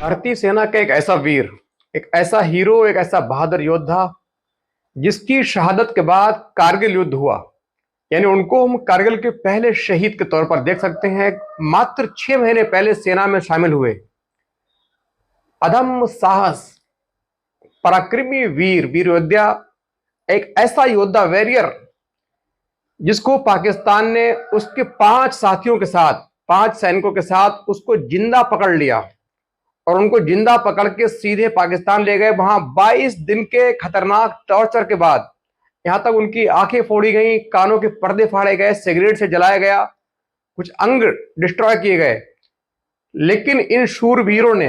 भारतीय सेना का एक ऐसा वीर, एक ऐसा हीरो, एक ऐसा बहादुर योद्धा जिसकी शहादत के बाद कारगिल युद्ध हुआ। यानी उनको हम कारगिल के पहले शहीद के तौर पर देख सकते हैं। मात्र 6 महीने पहले सेना में शामिल हुए अदम्य साहस, पराक्रमी वीर, वीर योद्धा, एक ऐसा योद्धा वॉरियर जिसको पाकिस्तान ने उसके 5 साथियों के साथ, 5 सैनिकों के साथ उसको जिंदा पकड़ लिया और उनको जिंदा पकड़ के सीधे पाकिस्तान ले गए। वहां 22 दिन के खतरनाक टॉर्चर के बाद यहां तक उनकी आंखें फोड़ी गई, कानों के पर्दे फाड़े गए, सिगरेट से जलाया गया, कुछ अंग डिस्ट्रॉय किए गए। लेकिन इन शूरवीरों ने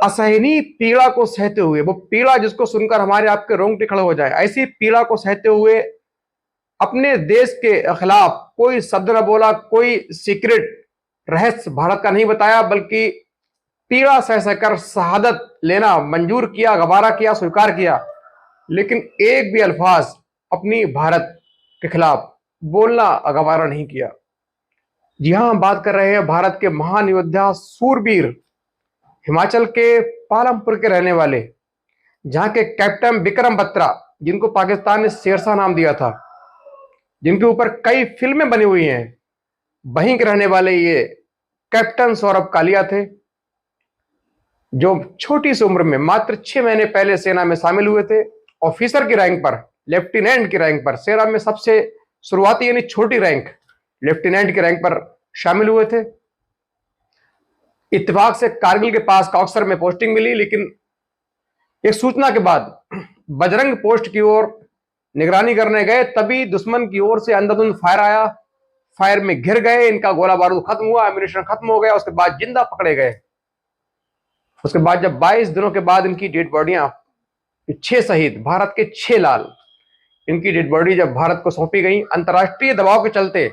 असहनीय पीड़ा को सहते हुए, वो पीड़ा जिसको सुनकर हमारे आपके रोंगटे खड़े हो जाए, ऐसी पीड़ा को सहते हुए अपने देश के खिलाफ कोई शब्द न बोला, कोई सीक्रेट रहस्य भारत का नहीं बताया, बल्कि पीड़ा सह सहकर शहादत लेना मंजूर किया, गवारा किया, स्वीकार किया। लेकिन एक भी अल्फाज अपनी भारत के खिलाफ बोलना गवारा नहीं किया। जी हां, हम बात कर रहे हैं भारत के महान योद्धा, सूरवीर, हिमाचल के पालमपुर के रहने वाले, जहां के कैप्टन बिक्रम बत्रा, जिनको पाकिस्तान ने शेरशाह नाम दिया था, जिनके ऊपर कई फिल्में बनी हुई हैं, वहीं के रहने वाले ये कैप्टन सौरभ कालिया थे, जो छोटी सी उम्र में मात्र 6 महीने पहले सेना में शामिल हुए थे। ऑफिसर की रैंक पर, लेफ्टिनेंट की रैंक पर, सेना में सबसे शुरुआती यानी छोटी रैंक लेफ्टिनेंट की रैंक पर शामिल हुए थे। इत्तेफाक से कारगिल के पास कॉक्सर में पोस्टिंग मिली, लेकिन एक सूचना के बाद बजरंग पोस्ट की ओर निगरानी करने गए, तभी दुश्मन की ओर से अंधाधुंध फायर आया। फायर में घिर गए, इनका गोला बारूद खत्म हुआ, एम्यूनिशन खत्म हो गया। उसके बाद जिंदा पकड़े गए। उसके बाद जब 22 दिनों के बाद इनकी डेड बॉडियां, 6 शहीद, भारत के 6 लाल, इनकी डेड बॉडी जब भारत को सौंपी गई, अंतर्राष्ट्रीय दबाव के चलते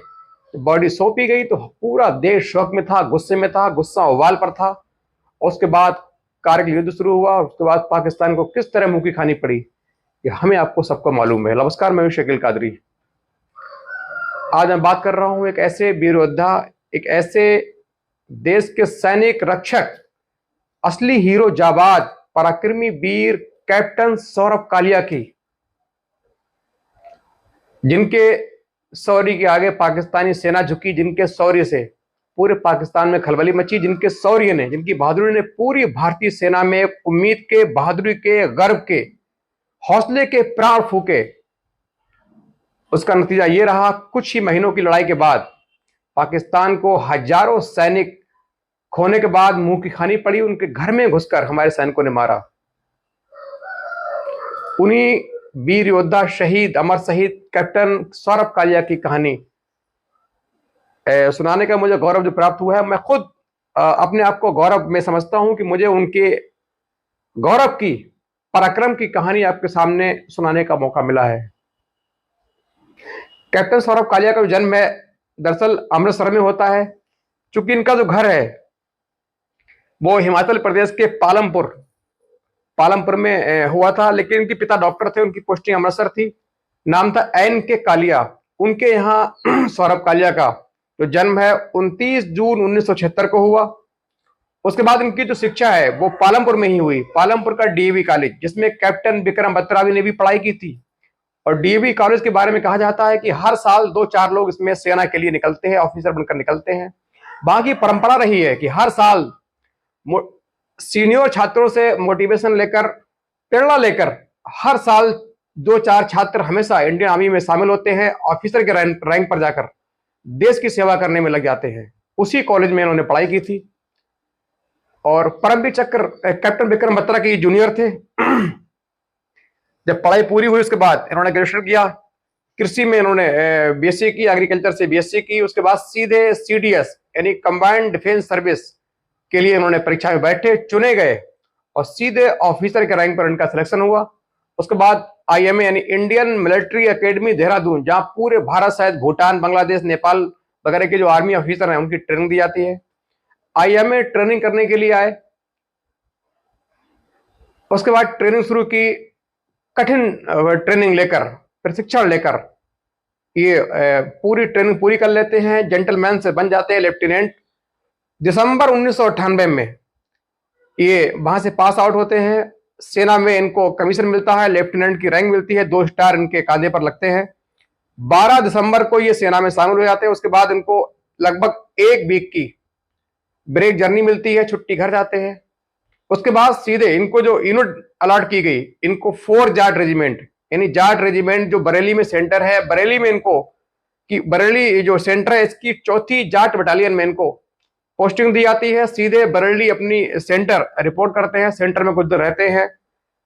बॉडी सौंपी गई, तो पूरा देश शौक में था, गुस्से में था, गुस्सा उबाल पर था। उसके बाद कारगिल युद्ध शुरू हुआ। उसके बाद पाकिस्तान को किस तरह मुंह की खानी पड़ी, ये हमें आपको सबको मालूम है। नमस्कार, मैं हूं शकील कादरी। आज मैं बात कर रहा हूं एक ऐसे वीर योद्धा, एक ऐसे देश के सैनिक रक्षक, असली हीरो, जाबाज, पराक्रमी वीर कैप्टन सौरभ कालिया की, जिनके शौर्य के आगे पाकिस्तानी सेना झुकी, जिनके शौर्य से पूरे पाकिस्तान में खलबली मची, जिनके शौर्य ने, जिनकी बहादुरी ने पूरी भारतीय सेना में उम्मीद के, बहादुरी के, गर्व के, हौसले के प्राण फूके। उसका नतीजा ये रहा, कुछ ही महीनों की लड़ाई के बाद पाकिस्तान को हजारों सैनिक खोने के बाद मुंह की खानी पड़ी। उनके घर में घुसकर हमारे सैनिकों ने मारा। उन्हीं वीर योद्धा, शहीद, अमर शहीद कैप्टन सौरभ कालिया की कहानी सुनाने का मुझे गौरव जो प्राप्त हुआ है, मैं खुद अपने आप को गौरव में समझता हूं कि मुझे उनके गौरव की, पराक्रम की कहानी आपके सामने सुनाने का मौका मिला है। कैप्टन सौरभ कालिया का जन्म है दरअसल अमृतसर में होता है। चूंकि इनका जो घर है वो हिमाचल प्रदेश के पालमपुर में हुआ था, लेकिन इनके पिता डॉक्टर थे, उनकी पोस्टिंग अमृतसर थी। नाम था एन.के. कालिया। उनके यहाँ सौरभ कालिया का जो जन्म है 29 जून 1976 को हुआ। उसके बाद इनकी जो शिक्षा है वो पालमपुर में ही हुई, पालमपुर का डीएवी कॉलेज, जिसमें कैप्टन बिक्रम बत्रा ने भी पढ़ाई की थी। और डीएवी कॉलेज के बारे में कहा जाता है कि हर साल 2-4 लोग इसमें सेना के लिए निकलते हैं, ऑफिसर बनकर निकलते हैं। बाकी परंपरा रही है कि हर साल सीनियर छात्रों से मोटिवेशन लेकर, प्रेरणा लेकर, हर साल 2-4 छात्र हमेशा इंडियन आर्मी में शामिल होते हैं, ऑफिसर के रैंक पर जाकर देश की सेवा करने में लग जाते हैं। उसी कॉलेज में इन्होंने पढ़ाई की थी। और परमवीर चक्र कैप्टन बिक्रम बत्रा के जूनियर थे। जब पढ़ाई पूरी हुई उसके बाद इन्होंने ग्रेजुएशन किया। कृषि में इन्होंने बीएससी की, एग्रीकल्चर से बीएससी की। उसके बाद सीधे सीडीएस यानी कंबाइंड डिफेंस सर्विस के लिए इन्होंने परीक्षा में बैठे, चुने गए और सीधे ऑफिसर के रैंक पर इनका सिलेक्शन हुआ। उसके बाद आईएमए यानी इंडियन मिलिट्री एकेडमी देहरादून, जहां पूरे भारत सहित भूटान, बांग्लादेश, नेपाल वगैरह के जो आर्मी ऑफिसर हैं उनकी ट्रेनिंग दी जाती है। आईएमए ट्रेनिंग करने के लिए आए। उसके बाद ट्रेनिंग शुरू की, कठिन ट्रेनिंग लेकर, प्रशिक्षण लेकर ये पूरी ट्रेनिंग पूरी कर लेते हैं, जेंटलमैन से बन जाते हैं लेफ्टिनेंट। दिसंबर 1998 में ये वहां से पास आउट होते हैं। सेना में इनको कमीशन मिलता है, लेफ्टिनेंट की रैंक मिलती है, 2 स्टार इनके कांधे पर लगते हैं। 12 दिसंबर को ये सेना में शामिल हो जाते हैं। उसके बाद इनको लगभग 1 वीक की ब्रेक जर्नी मिलती है, छुट्टी घर जाते हैं। उसके बाद सीधे इनको जो यूनिट अलॉट की गई, इनको 4 जाट रेजिमेंट, यानी जाट रेजिमेंट जो बरेली में सेंटर है, बरेली में इनको कि बरेली जो सेंटर है इसकी 4थी जाट बटालियन में इनको पोस्टिंग दी जाती है। सीधे बरेली अपनी सेंटर रिपोर्ट करते हैं, सेंटर में कुछ देर रहते हैं,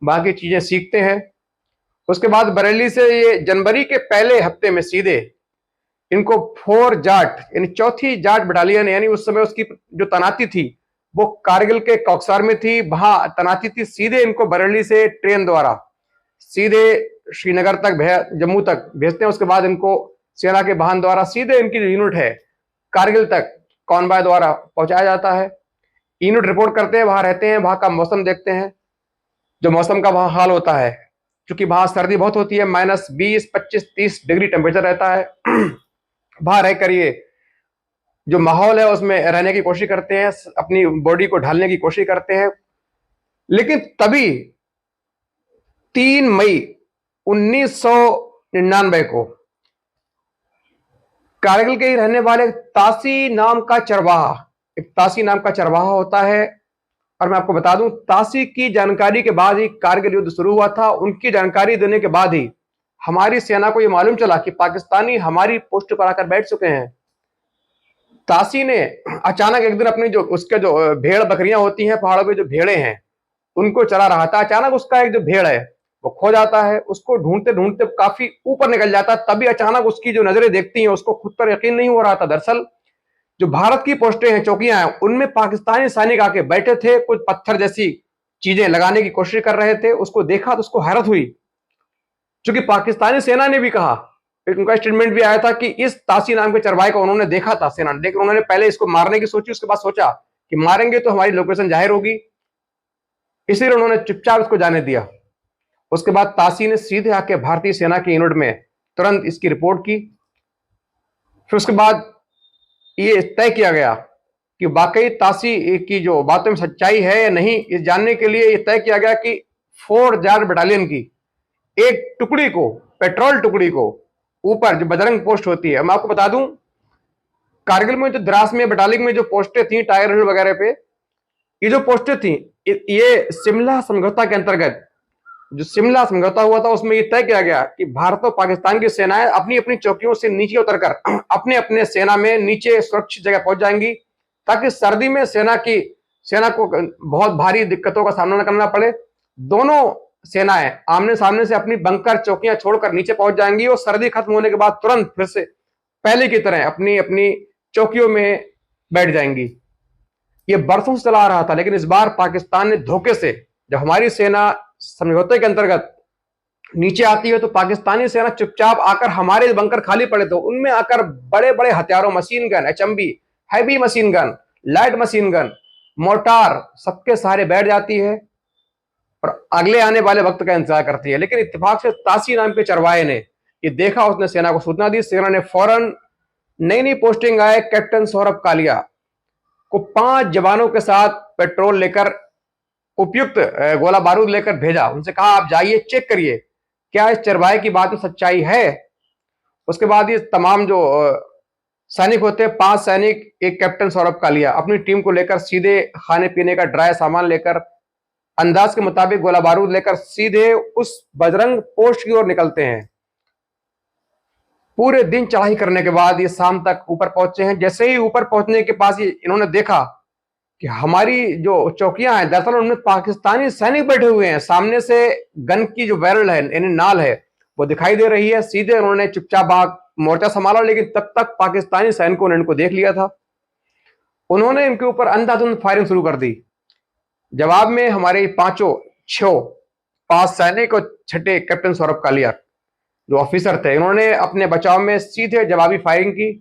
बाकी चीजें सीखते हैं। उसके बाद बरेली से ये जनवरी के पहले हफ्ते में सीधे इनको 4 जाट यानी 4थी जाट बटालियन, यानी उस समय उसकी जो तैनाती थी वो कारगिल के कौकसार में थी, वहां तैनाती थी। सीधे इनको बरेली से ट्रेन द्वारा सीधे श्रीनगर तक, जम्मू तक भेजते हैं। उसके बाद इनको सेना के वाहन द्वारा सीधे इनकी जो यूनिट है कारगिल तक कॉन्वॉय द्वारा पहुंचाया जाता है। यूनिट रिपोर्ट करते हैं, वहां रहते हैं, वहां का मौसम देखते हैं, जो मौसम का वहां हाल होता है। क्योंकि वहां सर्दी बहुत होती है, -20, 25, 30 डिग्री टेम्परेचर रहता है। वहां रहकर ये जो माहौल है उसमें रहने की कोशिश करते हैं, अपनी बॉडी को ढालने की कोशिश करते हैं। लेकिन तभी 3 मई 1999 को कारगिल के ही रहने वाले तासी नाम का चरवाहा, एक तासी नाम का चरवाहा होता है। और मैं आपको बता दूं, तासी की जानकारी के बाद ही कारगिल युद्ध शुरू हुआ था। उनकी जानकारी देने के बाद ही हमारी सेना को यह मालूम चला कि पाकिस्तानी हमारी पोस्ट पर आकर बैठ चुके हैं। तासी ने अचानक एक दिन अपनी जो उसके जो भेड़ बकरियां होती हैं पहाड़ों पे, जो भेड़े हैं उनको चला रहा था। अचानक उसका एक जो भेड़ है वो खो जाता है। उसको ढूंढते ढूंढते काफी ऊपर निकल जाता है। तभी अचानक उसकी जो नजरें देखती हैं, उसको खुद पर यकीन नहीं हो रहा था। दरअसल जो भारत की पोस्टें हैं, चौकियां हैं, उनमें पाकिस्तानी सैनिक आके बैठे थे, कुछ पत्थर जैसी चीजें लगाने की कोशिश कर रहे थे। उसको देखा तो उसको हैरत हुई, क्योंकि पाकिस्तानी सेना ने भी कहा, उनका स्टेटमेंट भी आया था कि इस तासी नाम के चरवाहे को उन्होंने देखा था सेना ने, लेकिन उन्होंने पहले इसको मारने की सोची, उसके बाद सोचा कि मारेंगे तो हमारी लोकेशन जाहिर होगी, इसलिए उन्होंने चुपचाप इसको जाने दिया। उसके बाद तासी ने सीधे आके भारतीय सेना की यूनिट में तुरंत इसकी रिपोर्ट की। फिर उसके बाद ये तय किया गया कि वाकई तासी की जो बातों में सच्चाई है या नहीं, इस जानने के लिए यह तय किया गया कि 4 जाट बटालियन की एक टुकड़ी को, पेट्रोल टुकड़ी को ऊपर जो बजरंग पोस्ट होती है, मैं आपको बता दूं कारगिल में जो द्रास में बटालियन में जो पोस्टें थी टाइगर हिल वगैरह पे, ये जो पोस्टें थी ये शिमला समझौता के अंतर्गत, जो शिमला समझौता हुआ था उसमें यह तय किया गया कि भारत और पाकिस्तान की सेनाएं अपनी अपनी चौकियों से नीचे उतरकर अपने अपने सेना में नीचे सुरक्षित जगह पहुंच जाएंगी, ताकि सर्दी में सेना को बहुत भारी दिक्कतों का सामना न करना पड़े। दोनों सेनाएं आमने सामने से अपनी बंकर चौकियां छोड़कर नीचे पहुंच जाएंगी और सर्दी खत्म होने के बाद तुरंत फिर से पहले की तरह अपनी अपनी चौकियों में बैठ जाएंगी। ये बरसों से चला आ रहा था, लेकिन इस बार पाकिस्तान ने धोखे से, जब हमारी सेना समझौते के अंतर्गत नीचे आती है तो पाकिस्तानी सेना चुपचाप आकर, हमारे बंकर खाली पड़े तो उनमें आकर बड़े बड़े हथियारों, machine gun, HMB, heavy machine gun, light machine gun, mortar, सबके सहारे बैठ जाती है और अगले आने वाले वक्त का इंतजार करती है। लेकिन इत्तेफाक से तासी नाम के चरवाहे ने ये देखा, उसने सेना को सूचना दी। सेना ने फौरन नई नई पोस्टिंग आए कैप्टन सौरभ कालिया को 5 जवानों के साथ पेट्रोल लेकर, उपयुक्त गोला बारूद लेकर भेजा। उनसे कहा आप जाइए, चेक करिए क्या इस चरवाहे की बात में सच्चाई है। उसके बाद ये तमाम जो सैनिक होते हैं, 5 सैनिक, एक कैप्टन सौरभ कालिया, अपनी टीम को लेकर सीधे खाने पीने का ड्राई सामान लेकर, अंदाज के मुताबिक गोला बारूद लेकर सीधे उस बजरंग पोस्ट की ओर निकलते हैं। पूरे दिन चढ़ाई करने के बाद ये शाम तक ऊपर पहुंचे हैं। जैसे ही ऊपर पहुंचने के पास इन्होंने देखा कि हमारी जो चौकियां हैं, दरअसल उनमें पाकिस्तानी सैनिक बैठे हुए हैं। सामने से गन की जो बैरल है, यानी नाल है, वो दिखाई दे रही है। सीधे उन्होंने चुपचाप भाग मोर्चा संभाला, लेकिन तब तक पाकिस्तानी सैनिकों ने इनको देख लिया था। उन्होंने इनके ऊपर अंधाधुंध फायरिंग शुरू कर दी। जवाब में हमारे 5 सैनिक और 6ठे कैप्टन सौरभ कालिया जो ऑफिसर थे, इन्होंने अपने बचाव में सीधे जवाबी फायरिंग की।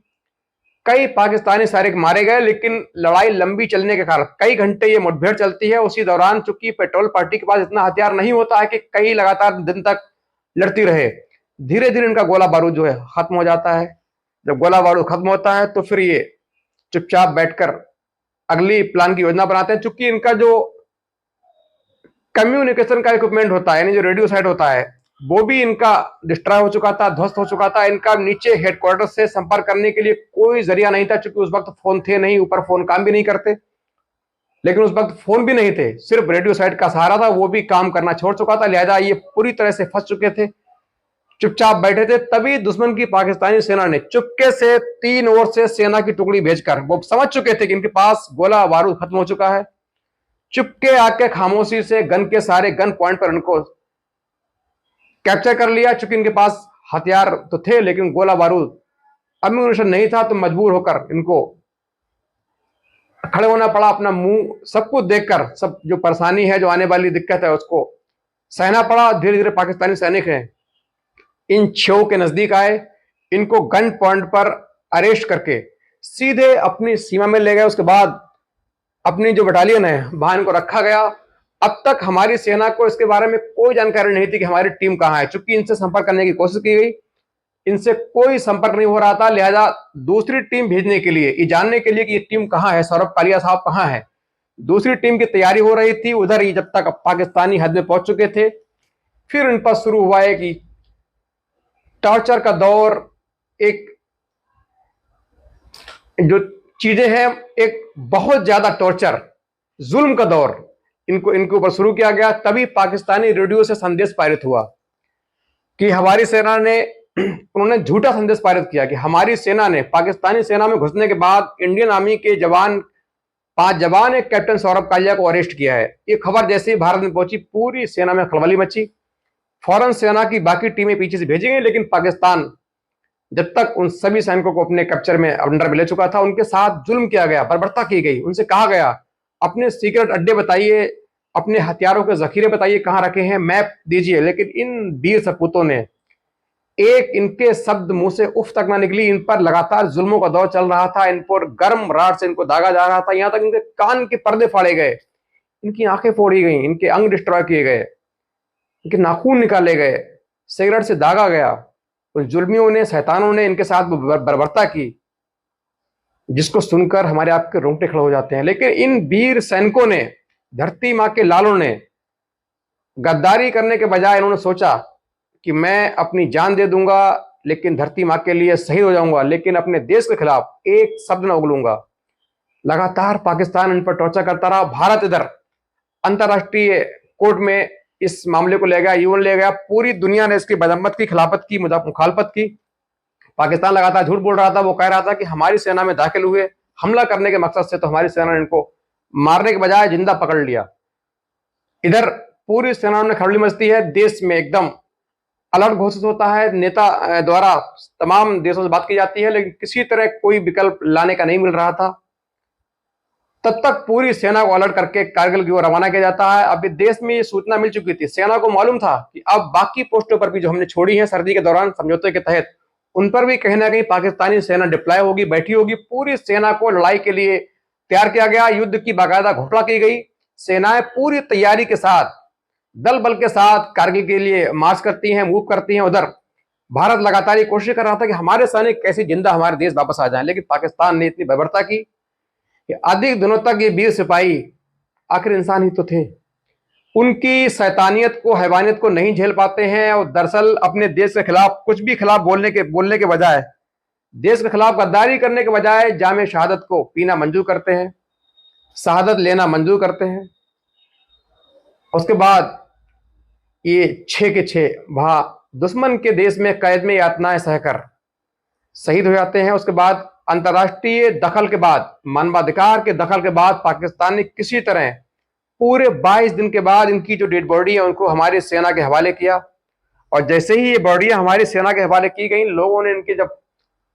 कई पाकिस्तानी सैनिक मारे गए, लेकिन लड़ाई लंबी चलने के कारण कई घंटे ये मुठभेड़ चलती है। उसी दौरान चूंकि पेट्रोल पार्टी के पास इतना हथियार नहीं होता है कि कई लगातार दिन तक लड़ती रहे, धीरे धीरे इनका गोला बारूद जो है खत्म हो जाता है। जब गोला बारूद खत्म होता है तो फिर ये चुपचाप बैठकर अगली प्लान की योजना बनाते हैं। चूंकि इनका जो कम्युनिकेशन का इक्विपमेंट होता है, यानी जो रेडियो सेट होता है, वो भी इनका डिस्ट्रॉय हो चुका था, ध्वस्त हो चुका था। इनका नीचे हेडक्वार्टर से संपर्क करने के लिए कोई जरिया नहीं था, क्योंकि उस वक्त फोन थे नहीं, ऊपर फोन काम भी नहीं करते। लेकिन उस वक्त फोन भी नहीं थे, सिर्फ रेडियो सेट का सहारा था, वो भी काम करना छोड़ चुका था। लिहाजा ये पूरी तरह से फंस चुके थे, चुपचाप बैठे थे। तभी दुश्मन की पाकिस्तानी सेना ने चुपके से 3 ओर से सेना की टुकड़ी भेजकर, वो समझ चुके थे कि इनके पास गोला बारूद खत्म हो चुका है, चुपके आके खामोशी से गन के सारे गन पॉइंट पर उनको कैप्चर कर लिया। चूंकि इनके पास हथियार तो थे, लेकिन गोला बारूद अम्यूनिशन नहीं था, तो मजबूर होकर इनको खड़े होना पड़ा। अपना मुंह सब कुछ देखकर, सब जो परेशानी है, जो आने वाली दिक्कत है, उसको सहना पड़ा। धीरे धीरे पाकिस्तानी सैनिक हैं इन छेव के नजदीक आए, इनको गन पॉइंट पर अरेस्ट करके सीधे अपनी सीमा में ले गए। उसके बाद अपनी जो बटालियन है वहां इनको रखा गया। अब तक हमारी सेना को इसके बारे में कोई जानकारी नहीं थी कि हमारी टीम कहां है। चूंकि इनसे संपर्क करने की कोशिश की गई, इनसे कोई संपर्क नहीं हो रहा था। लिहाजा दूसरी टीम भेजने के लिए, ये जानने के लिए कि ये टीम कहां है, सौरभ कालिया साहब कहां है, दूसरी टीम की तैयारी हो रही थी। उधर ही जब तक पाकिस्तानी हद में पहुंच चुके थे, फिर इन पर शुरू हुआ है कि टॉर्चर का दौर। एक जो चीजें हैं, एक बहुत ज्यादा टॉर्चर, जुल्म का दौर इनके ऊपर शुरू किया गया। तभी पाकिस्तानी रेडियो से संदेश पारित हुआ कि हमारी सेना ने, उन्होंने झूठा संदेश पारित किया कि हमारी सेना ने पाकिस्तानी सेना में घुसने के बाद इंडियन आर्मी के जवान, 5 जवान, एक कैप्टन सौरभ कालिया को अरेस्ट किया है। ये खबर जैसे ही भारत में पहुंची, पूरी सेना में खलबली मची। फौरन सेना की बाकी टीमें पीछे से भेजी गई, लेकिन पाकिस्तान जब तक उन सभी सैनिकों को अपने कैप्चर में, अंडर में ले चुका था, उनके साथ जुल्म किया गया, बर्बरता की गई। उनसे कहा गया अपने सीक्रेट अड्डे बताइए, अपने हथियारों के जखीरे बताइए कहां रखे हैं, मैप दीजिए। लेकिन इन वीर सपूतों ने, एक इनके शब्द मुंह से उफ तक ना निकली। इन पर लगातार जुल्मों का दौर चल रहा था, इन पर गर्म राड से इनको दागा जा रहा था, यहां तक इनके कान के पर्दे फाड़े गए, इनकी आंखें फोड़ी गई, इनके अंग डिस्ट्रॉय किए गए, इनके नाखून निकाले गए, सिगरेट से दागा गया। उन जुल्मियों ने, शैतानों ने इनके साथ बर्बरता की, जिसको सुनकर हमारे आपके रोंगटे खड़े हो जाते हैं। लेकिन इन वीर सैनिकों ने, धरती मां के लालों ने, गद्दारी करने के बजाय इन्होंने सोचा कि मैं अपनी जान दे दूंगा, लेकिन धरती मां के लिए शहीद हो जाऊंगा, लेकिन अपने देश के खिलाफ एक शब्द न उगलूंगा। लगातार पाकिस्तान इन पर टॉर्चर करता रहा। भारत इधर अंतर्राष्ट्रीय कोर्ट में इस मामले को ले गया, यूएन ले गया। पूरी दुनिया ने इसकी बदअमत की, खिलाफत की, मुखालफत की। पाकिस्तान लगातार झूठ बोल रहा था। वो कह रहा था कि हमारी सेना में दाखिल हुए हमला करने के मकसद से, तो हमारी सेना ने इनको मारने के बजाय जिंदा पकड़ लिया। इधर पूरी सेना ने खड़बली मचती है, देश में एकदम अलर्ट घोषित होता है। नेता द्वारा तमाम देशों से बात की जाती है, लेकिन किसी तरह कोई विकल्प लाने का नहीं मिल रहा था। तब तक पूरी सेना को अलर्ट करके कारगिल की ओर रवाना किया जाता है। अभी देश में ये सूचना मिल चुकी थी, सेना को मालूम था कि अब बाकी पोस्टों पर भी जो हमने छोड़ी है सर्दी के दौरान समझौते के तहत, उन पर भी कहीं ना कहीं पाकिस्तानी सेना डिप्लॉय होगी, बैठी होगी। पूरी सेना को लड़ाई के लिए तैयार किया गया, युद्ध की बाकायदा घोषणा की गई। सेनाएं पूरी तैयारी के साथ, दल बल के साथ कारगिल के लिए मार्च करती हैं, मूव करती हैं। उधर भारत लगातार ये कोशिश कर रहा था कि हमारे सैनिक कैसे जिंदा हमारे देश वापस आ जाएं, लेकिन पाकिस्तान ने इतनी बर्बरता की कि अधिक दिनों तक ये वीर सिपाही आखिर इंसान ही तो थे, उनकी शैतानियत को, हैवानियत को नहीं झेल पाते हैं। और दरअसल अपने देश के खिलाफ कुछ भी खिलाफ बोलने के बजाय, देश के खिलाफ गद्दारी करने के बजाय जामे शहादत को पीना मंजूर करते हैं, शहादत लेना मंजूर करते हैं। उसके बाद ये 6 के 6 वहां दुश्मन के देश में कैद में यातनाएं सहकर शहीद हो जाते हैं। उसके बाद अंतर्राष्ट्रीय दखल के बाद, मानवाधिकार के दखल के बाद, पाकिस्तान ने किसी तरह पूरे 22 दिन के बाद इनकी जो डेड बॉडी है उनको हमारी सेना के हवाले किया। और जैसे ही ये बॉडियां हमारी सेना के हवाले की गई, लोगों ने इनके जब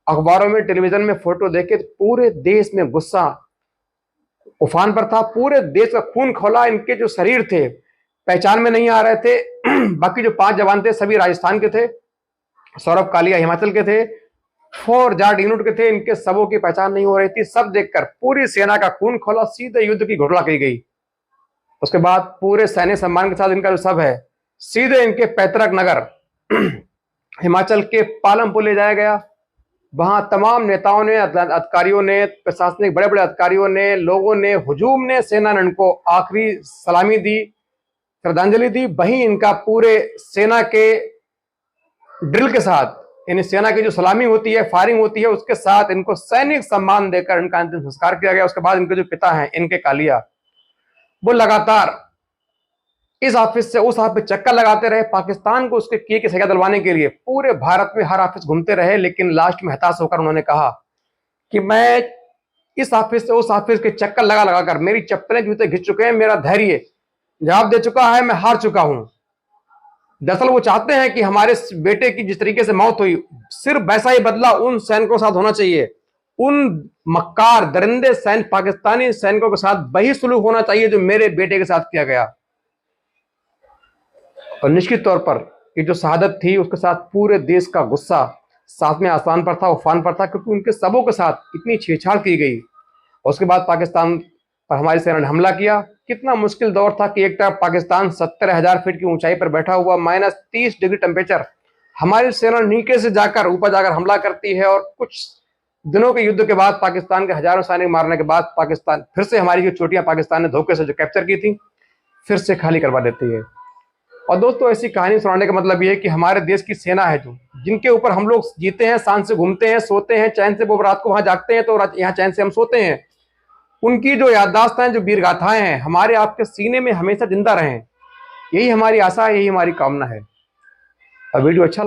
अखबारों में, टेलीविजन में फोटो देखे, तो पूरे देश में गुस्सा उफान पर था। पूरे देश का खून खौला। इनके जो शरीर थे पहचान में नहीं आ रहे थे। बाकी जो 5 जवान थे सभी राजस्थान के थे, सौरभ कालिया हिमाचल के थे, 4 जाट यूनिट के थे। इनके सबों की पहचान नहीं हो रही थी। सब देखकर पूरी सेना का खून खौला, सीधे युद्ध की घोषणा की गई। उसके बाद पूरे सैन्य सम्मान के साथ इनका जो सब है सीधे इनके पैतृक नगर हिमाचल के पालमपुर ले जाया गया। वहां तमाम नेताओं ने, अधिकारियों ने, प्रशासनिक बड़े बड़े अधिकारियों ने, लोगों ने, हुजूम ने, सेना ने इनको आखिरी सलामी दी। श्रद्धांजलि दी, वहीं इनका पूरे सेना के ड्रिल के साथ, यानी सेना की जो सलामी होती है, फायरिंग होती है, उसके साथ इनको सैनिक सम्मान देकर इनका अंतिम संस्कार किया गया। उसके बाद इनके जो पिता हैं एन के कालिया, वो लगातार इस ऑफिस से उस ऑफिस चक्कर लगाते रहे, पाकिस्तान को उसके किए की सजा दिलवाने के लिए पूरे भारत में हर ऑफिस घूमते रहे। लेकिन लास्ट में हताश होकर उन्होंने कहा कि मैं इस ऑफिस से उस ऑफिस के चक्कर लगा लगाकर मेरी चप्पलें जूते घिस चुके हैं, मेरा धैर्य जवाब दे चुका है, मैं हार चुका हूं। दरअसल वो चाहते हैं कि हमारे बेटे की जिस तरीके से मौत हुई, सिर्फ वैसा ही बदला उन सैनिकों के साथ होना चाहिए, उन मक्कार दरिंदे सैनिक पाकिस्तानी सैनिकों के साथ वही सुलूक होना चाहिए जो मेरे बेटे के साथ किया गया। और निश्चित तौर पर ये जो शहादत थी उसके साथ पूरे देश का गुस्सा सातवें आसमान पर था, उफान पर था, क्योंकि उनके सबों के साथ इतनी छेड़छाड़ की गई। और उसके बाद पाकिस्तान पर हमारी सेना ने हमला किया। कितना मुश्किल दौर था कि एक तरफ पाकिस्तान 70,000 फीट की ऊंचाई पर बैठा हुआ, -30 डिग्री टेम्परेचर, हमारी सेना नीचे से जाकर ऊपर जाकर हमला करती है। और कुछ दिनों के युद्ध के बाद, पाकिस्तान के हजारों सैनिक मारने के बाद, पाकिस्तान फिर से हमारी जो चोटियां पाकिस्तान ने धोखे से जो कैप्चर की थी, फिर से खाली करवा देती है। और दोस्तों, ऐसी कहानी सुनाने का मतलब ये है कि हमारे देश की सेना है जो, जिनके ऊपर हम लोग जीते हैं, शान से घूमते हैं, सोते हैं चैन से, वो रात को वहां जागते हैं तो यहाँ चैन से हम सोते हैं। उनकी जो याददाश्त हैं, जो वीर गाथाएं हैं, हमारे आपके सीने में हमेशा जिंदा रहें, यही हमारी आशा है, यही हमारी कामना है। और वीडियो अच्छा